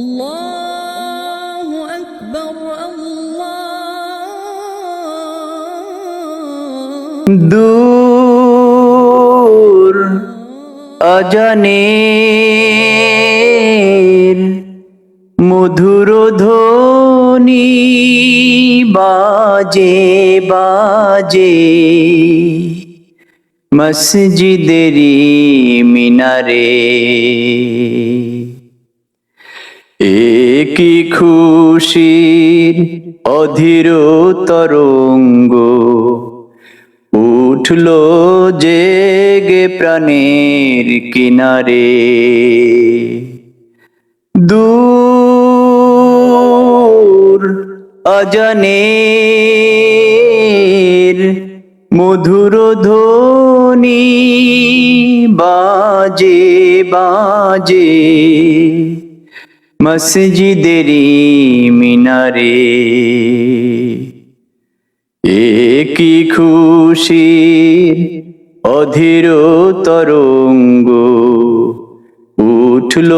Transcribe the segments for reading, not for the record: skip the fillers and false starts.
আল্লাহু আকবার আল্লাহ। দূর আজানের মধুর ধ্বনি বাজে বাজে মসজিদেরি মিনারে। একই খুশির অধীর তরঙ্গ উঠল জেগে প্রাণের কিনারে। দূর আজানের মধুর ধ্বনি বাজে বাজে মসজিদেরি মিনারে। একই খুশির অধীর তরঙ্গ উঠল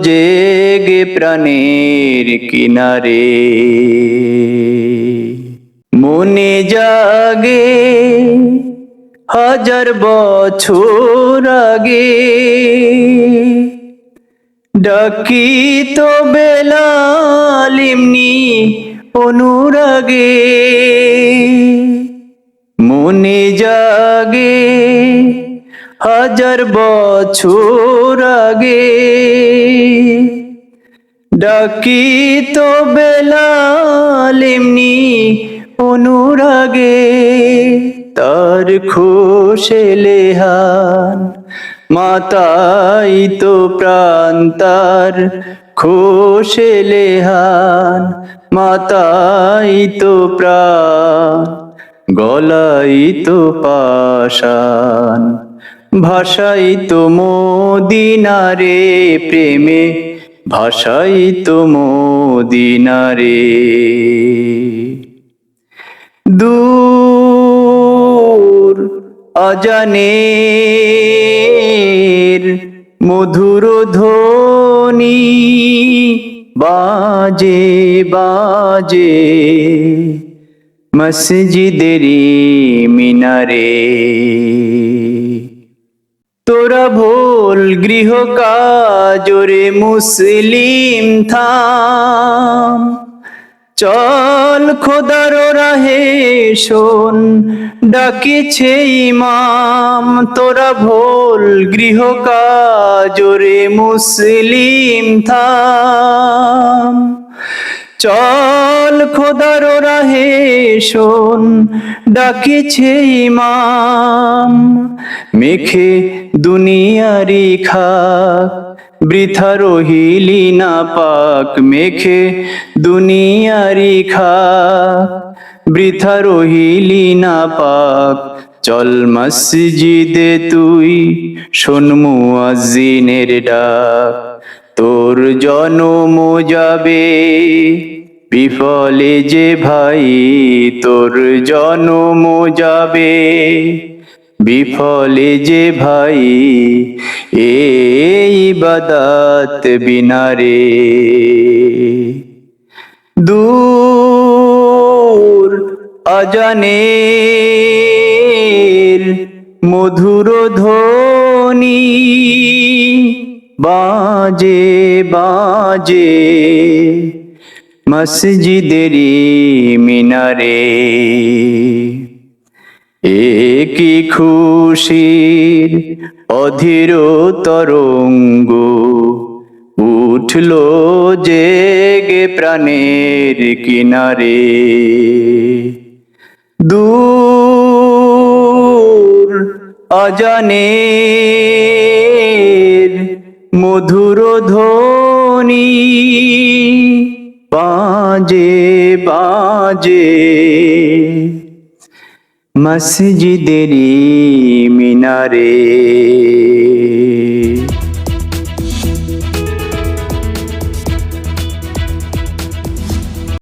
জেগে প্রাণের কিনারে। মনে জাগে হাজার বছর আগে ডাকি তো বেলাল এমনি অনুরাগে। মনে জাগে হাজার বছর আগে ডাকি তো বেলাল এমনি অনুরাগে। তার খোশেলে হান মাতাই তো প্রাণ, তার খোশেলে হান মাতাই তো প্রাণ, গলাই তো পাশান ভাষাই তো মদিনারে। প্রেমে ভাষাই তো মদিনারে। দূর আজানের মধুর ধ্বনি বাজে বাজে মসজিদেরি মিনারে। তোরা ভোল গৃহ কাজরে মুসলিম থাম, চল খোদার রাহে শোন ডাকিছে ইমাম। তোরা ভোল গৃহ কাজরে মুসলিম থাম, চল খোদার রাহে শোন ডাকিছে ইমাম। মেখে দুনিয়ারি খাক বৃথা রহিলি না পাক, মেখে দুনিয়ারি খাক বৃথা রহিলি না পাক। চল মসজিদে তুই শোন মুয়াজ্জিনের ডাক, তোর জনম যাবে বিফলে যে ভাই, তোর জনম যাবে বিফলে যে ভাই এই ইবাদত বিনারে। দূর আজানের মধুর ধ্বনি বাজে বাজে মসজিদেরি মিনারে। একই খুশির অধীর তরঙ্গ উঠল জেগে প্রাণের কিনারে। দূর আজানের মধুর ধ্বনি বাজে বাজে মসজিদেরি মিনারে।